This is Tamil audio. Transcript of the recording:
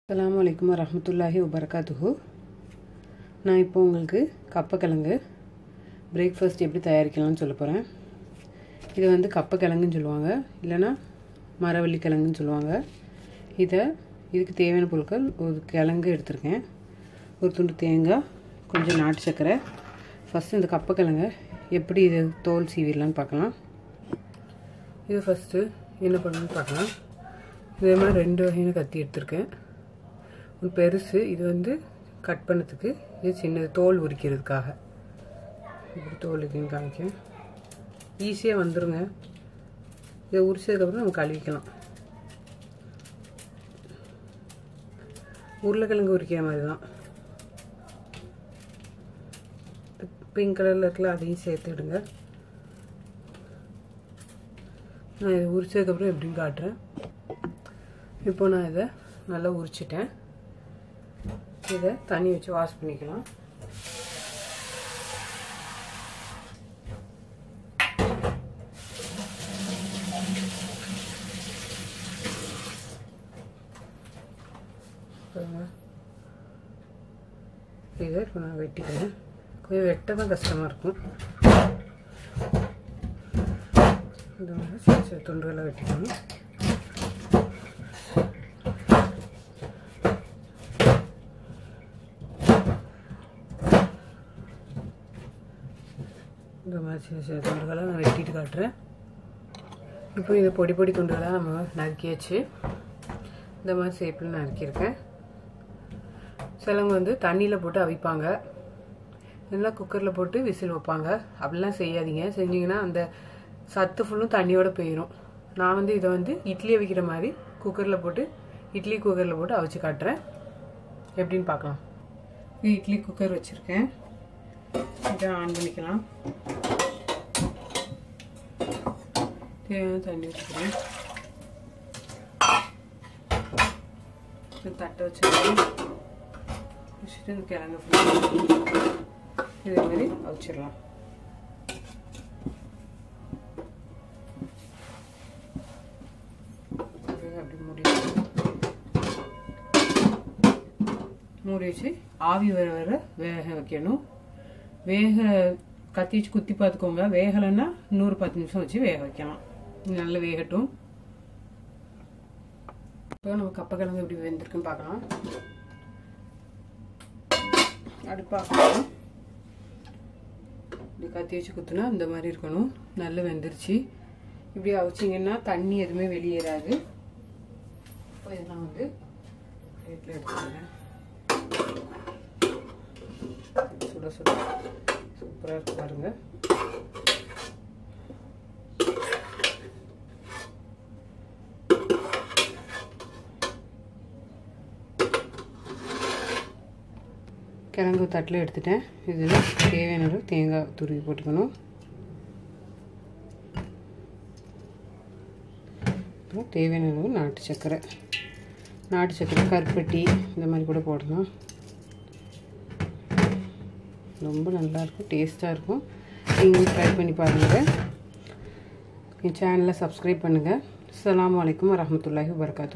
அஸ்ஸலாமு அலைக்கும் வரஹ்மத்துல்லாஹி வபரகாத்துஹு. நான் இப்போ உங்களுக்கு கப்பக்கிழங்கு பிரேக்ஃபாஸ்ட் எப்படி தயாரிக்கலாம்னு சொல்ல போகிறேன். இதை வந்து கப்பக்கிழங்குன்னு சொல்லுவாங்க, இல்லைன்னா மரவள்ளி கிழங்குன்னு சொல்லுவாங்க. இதுக்கு தேவையான பொருட்கள்: ஒரு கிழங்கு எடுத்திருக்கேன், ஒரு துண்டு தேங்காய், கொஞ்சம் நாட்டு சர்க்கரை. ஃபஸ்ட்டு இந்த கப்பக்கிழங்கை எப்படி இதை தோல் சீவிடலான்னு பார்க்கலாம். இது ஃபஸ்ட்டு என்ன பண்ணணும்னு பார்க்கலாம். இதே மாதிரி 2 வகையான கத்தி எடுத்திருக்கேன். ஒரு பெருசு, இது வந்து கட் பண்ணதுக்கு, இது சின்னது தோல் உரிக்கிறதுக்காக. இப்படி தோல் இருக்குன்னு காமிக்கேன். ஈஸியாக வந்துடுங்க. இதை உரிச்சதுக்கப்புறம் நம்ம கழுவிக்கலாம். உருளைக்கிழங்கு உரிக்கிற மாதிரி தான். பிங்க் கலரில் இருக்குல்ல, அதையும் சேர்த்துடுங்க. நான் இதை உரிச்சதுக்கப்புறம் எப்படின்னு காட்டுறேன். இப்போ நான் இதை நல்லா உரிச்சிட்டேன். இதை தண்ணி வச்சு வாஷ் பண்ணிக்கலாம். இதை இப்போ நான் வெட்டிக்கிறேன். கொஞ்சம் வெட்ட தான் கஷ்டமாக இருக்கும். இந்த மாதிரி சின்ன சின்ன துண்டுகளை வெட்டிக்கணும். இந்த மாதிரி சின்ன சின்ன துண்டுகளை நான் வெட்டிட்டு காட்டுறேன். இப்போ இதை பொடி பொடி துண்டுகளாக நம்ம நறுக்கியாச்சு. இந்த மாதிரி ஷேப்பில் நறுக்கியிருக்கேன். சிலவங்க வந்து தண்ணியில் போட்டு அவிப்பாங்க, இல்லைன்னா குக்கரில் போட்டு விசில் வைப்பாங்க. அப்படிலாம் செய்யாதீங்க. செஞ்சிங்கன்னா அந்த சத்து ஃபுல்லும் தண்ணியோடு போயிடும். நான் வந்து இதை வந்து இட்லி அவிக்கிற மாதிரி குக்கரில் போட்டு இட்லி குக்கரில் போட்டு அவிச்சு காட்டுறேன். எப்படின்னு பார்க்கலாம். இட்லி குக்கர் வச்சுருக்கேன். இதை ஆன் பண்ணிக்கலாம். தேவையான தண்ணி வச்சுக்கிறேன். தட்டை வச்சுருக்கேன். வச்சுட்டு இந்த கிழங்கு இதே மாதிரி வச்சிடலாம். அப்படி மூடி வச்சு ஆவி வர வர வேக வைக்கணும். கத்தி வச்சு குத்தி பார்த்துக்கோங்க. வேகலைன்னா இன்னொரு 10 நிமிஷம் வச்சு வேக வைக்கலாம். நல்லா வேகட்டும். இப்போ நம்ம கப்பக்கிழங்கு எப்படி வெந்திருக்குன்னு பார்க்கலாம். அடுப்பாக்கலாம். இப்படி கத்தி வச்சு குத்துனா இந்த மாதிரி இருக்கணும். நல்லா வெந்துருச்சு. இப்படி அவிச்சிங்கன்னா தண்ணி எதுவுமே வெளியேறாது. இப்போ இதெல்லாம் வந்து பிளேட்டில் எடுத்துக்கிறேன். சுட சுட சூப்பராக இருக்கு பாருங்க. கிழங்கு தட்டில் எடுத்துட்டேன். இதில் தேவையான தேங்காய் துருவி போட்டுக்கணும். தேவையான அளவு நாட்டு சர்க்கரை, கருப்பட்டி இந்த மாதிரி கூட போடலாம். ரொம்ப நல்லாயிருக்கும், டேஸ்ட்டாக இருக்கும். நீங்களும் ட்ரை பண்ணி பாருங்கள். என் சேனலை சப்ஸ்கிரைப் பண்ணுங்கள். அஸ்ஸலாமு அலைக்கும் வரஹ்மத்துல்லாஹி வபரகாத்துஹு.